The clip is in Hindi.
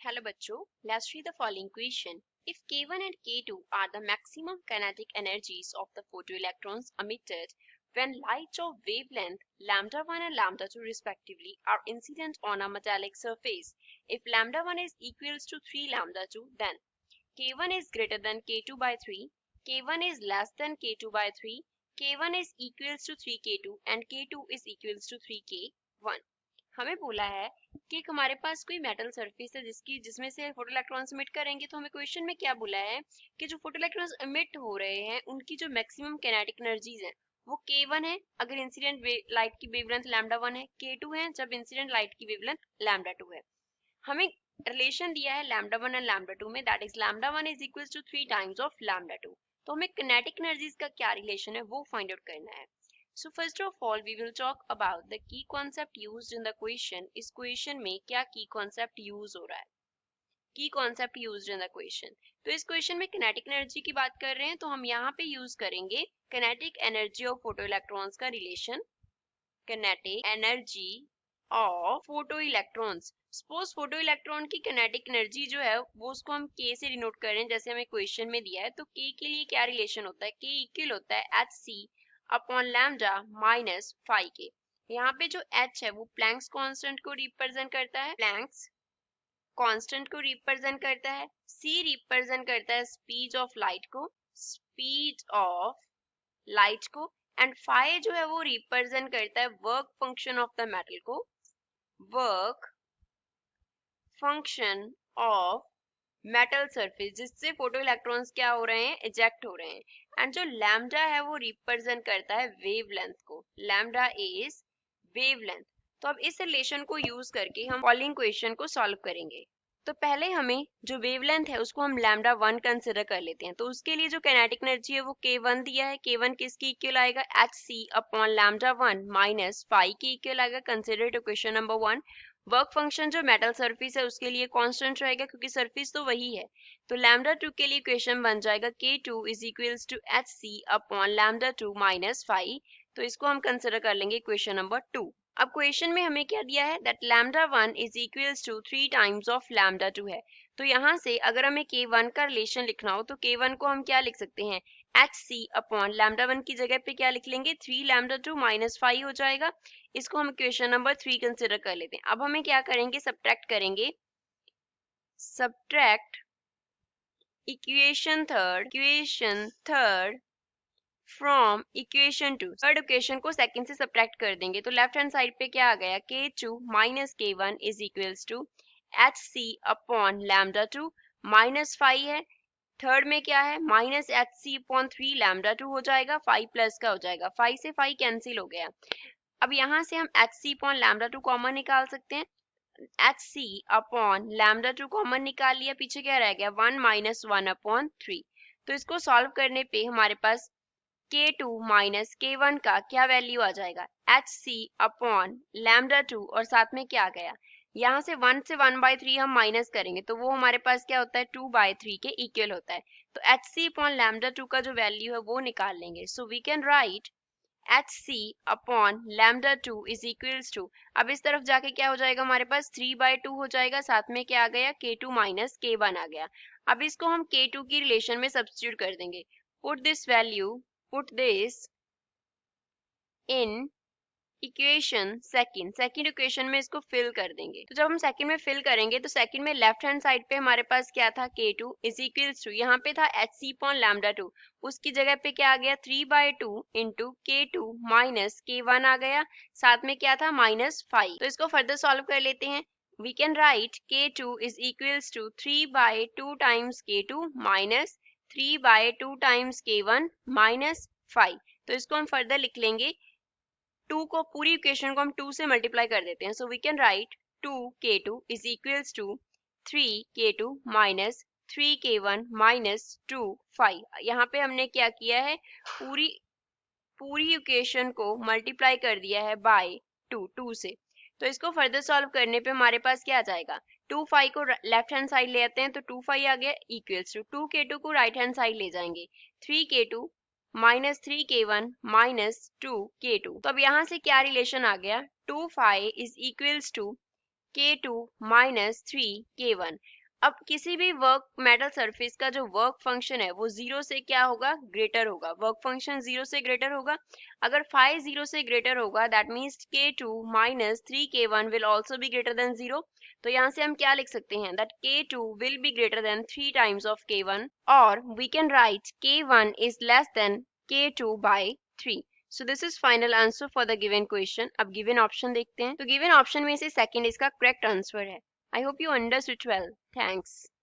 Hello बच्चों, let's read the following question. If K1 and K2 are the maximum kinetic energies of the photoelectrons emitted when light of wavelength lambda 1 and lambda 2 respectively are incident on a metallic surface, if lambda 1 is equals to 3 lambda 2, then K1 is greater than K2 by 3, K1 is less than K2 by 3, K1 is equals to 3K2 and K2 is equals to 3K1. हमें बोला है कि हमारे पास कोई मेटल सरफेस है जिसमें से फोटो इलेक्ट्रॉन्स इमिट करेंगे। तो हमें क्वेश्चन में क्या बोला है कि जो फोटो इलेक्ट्रॉन्स इमिट हो रहे हैं उनकी जो मैक्सिमम किनेटिक एनर्जीज है वो K1 है अगर इंसिडेंट लाइट की वेवलेंथ लैम्डा 1 है, K2 है जब इंसिडेंट लाइट की वेवलेंथ लैम्डा 2 है। हमें रिलेशन दिया है लैम्डा 1 एंड लैम्डा 2 में, that is lambda 1 is equal to 3 times of lambda 2। तो हमें किनेटिक एनर्जीज का क्या रिलेशन है वो फाइंड आउट करना है। So first of all we will talk about the key concept used in the question. इस question में क्या key concept use हो रहा है? Key concept used in the question. तो इस question में kinetic energy की बात कर रहे हैं तो हम यहाँ पे use करेंगे kinetic energy of photoelectrons का relation. Kinetic energy of photoelectrons. Suppose photoelectron की kinetic energy जो है वो उसको हम K से डिनोट कर रहे हैं जैसे हमें question में दिया है। तो K के लिए क्या relation होता है? K इक्वल होता है hc upon lambda minus phi के। यहाँ पे जो h है वो प्लैंक्स कांस्टेंट को रिप्रेजेंट करता है, प्लैंक्स कांस्टेंट को रिप्रेजेंट करता है, c रिप्रेजेंट करता है स्पीड ऑफ लाइट को, स्पीड ऑफ लाइट को, एंड फाई जो है वो रिप्रेजेंट करता है work function of the metal को, work function of metal surface जिससे फोटो इलेक्ट्रॉन्स क्या हो रहे हैं, इजेक्ट हो रहे हैं। एंड जो लैम्डा है वो रिप्रेजेंट करता है वेवलेंथ को, लैम्डा इज वेवलेंथ। तो अब इस रिलेशन को यूज करके हम फॉलोइंग क्वेश्चन को सॉल्व करेंगे। तो पहले हमें जो वेवलेंथ है उसको हम लैम्डा 1 कंसिडर कर लेते हैं। तो उसके लिए जो काइनेटिक एनर्जी है वो K1 दिया है, K1 किसकी इक्वल आएगा, hc upon lambda 1 minus phi की इक्वल आएगा। Consider to question number 1। Work function जो मेटल सरफेस है उसके लिए कांस्टेंट रहेगा क्योंकि सरफेस तो वही है। तो लैम्डा 2 के लिए इक्वेशन बन जाएगा K2 is equals to hc upon lambda 2 minus phi. तो इसको हम कंसिडर कर लेंगे इक्वेशन नंबर 2। अब क्वेश्चन में हमें क्या दिया है, that lambda 1 is equals to 3 times of lambda 2 है। तो यहाँ से अगर हमें K1 का रिलेशन लिखना हो तो K1 को हम क्या लिख सकते हैं, hc अपॉन लैम्डा 1 की जगह पे क्या लिख लेंगे, 3 लैम्डा 2 माइनस 5 हो जाएगा। इसको हम इक्वेशन नंबर 3 कंसिडर कर लेते हैं। अब हमें क्या करेंगे, सब्ट्रैक्ट करेंगे, subtract equation third from equation 2। Third equation को सेकंड से सब्ट्रैक्ट कर देंगे तो लेफ्ट हैंड साइड पे क्या आ गया, K2 minus K1 is equals to hc upon lambda 2 minus 5 है। थर्ड में क्या है, माइनस hc अपॉन 3 लैम्डा 2 हो जाएगा, 5 प्लस का हो जाएगा, 5 से 5 कैंसिल हो गया। अब यहाँ से हम hc अपॉन लैम्डा 2 कॉमन निकाल सकते हैं। hc अपॉन लैम्डा 2 कॉमन निकाल लिया, पीछे क्या रह गया, 1 माइनस 1 अपॉन 3। तो इसको सॉल्व करने पे हमारे पास K2 माइनस K1 का क्या वैल्यू आ जाएगा, hc अपॉन लैम्डा 2 और साथ में क्या आ गया, यहाँ से 1 से 1/3 हम माइनस करेंगे तो वो हमारे पास क्या होता है, 2/3 के इक्वल होता है। तो hc अपॉन लैम्डा 2 का जो वैल्यू है वो निकाल लेंगे। So we can write hc upon lambda 2 is equals to, अब इस तरफ जाके क्या हो जाएगा, हमारे पास 3/2 हो जाएगा, साथ में क्या आ गया, K2 माइनस K1 आ गया। अब इसको हम K2 की रिलेशन में सब्स्टिट्यूट कर देंगे। Put this in equation second equation में इसको फिल कर देंगे। तो जब हम सेकंड में फिल करेंगे तो सेकंड में लेफ्ट हैंड साइड पे हमारे पास क्या था, K2 इज इक्वल्स टू, यहाँ पे था hc अपॉन लैम्डा 2, उसकी जगह पे क्या आ गया, 3/2 इंटू K2 माइनस K1 आ गया, साथ में क्या था, माइनस 5। तो इसको फर्दर सॉल्व कर लेते हैं। We can write K2 is equals to 3/2 times K2 minus 3/2 times K1 minus 5। तो इसको हम फर्दर लिख लेंगे, 2 को पूरी इक्वेशन को हम 2 से मल्टीप्लाई कर देते हैं। So we can write 2K2 is equals to 3K2 minus 3K1 minus 2 5। यहाँ पे हमने क्या किया है, पूरी इक्वेशन को मल्टीप्लाई कर दिया है बाय 2 से। तो इसको फर्दर सॉल्व करने पे हमारे पास क्या आ जाएगा, 2 5 को लेफ्ट हैंड साइड ले आते हैं तो 2 5 आ गया इक्वल्स टू 2K2 को राइट हैंड साइड ले जाएंगे, 3K2 minus 3K1 minus 2K2। तो अब यहाँ से क्या रिलेशन आ गया, 2 5 is equals to K2 minus 3K1। अब किसी भी वर्क मेटल सरफेस का जो वर्क फंक्शन है वो जीरो से क्या होगा, ग्रेटर होगा। वर्क फंक्शन जीरो से ग्रेटर होगा। अगर फाई जीरो से ग्रेटर होगा that means K2 minus 3K1 will also be greater than zero. तो यहाँ से हम क्या लिख सकते हैं that K2 will be greater than 3 times of K1, और we can write K1 is less than K2 by 3। So this is final answer for the given question. अब given option देखते हैं। तो given option में से second इसका correct answer है। I hope you understood well. Thanks.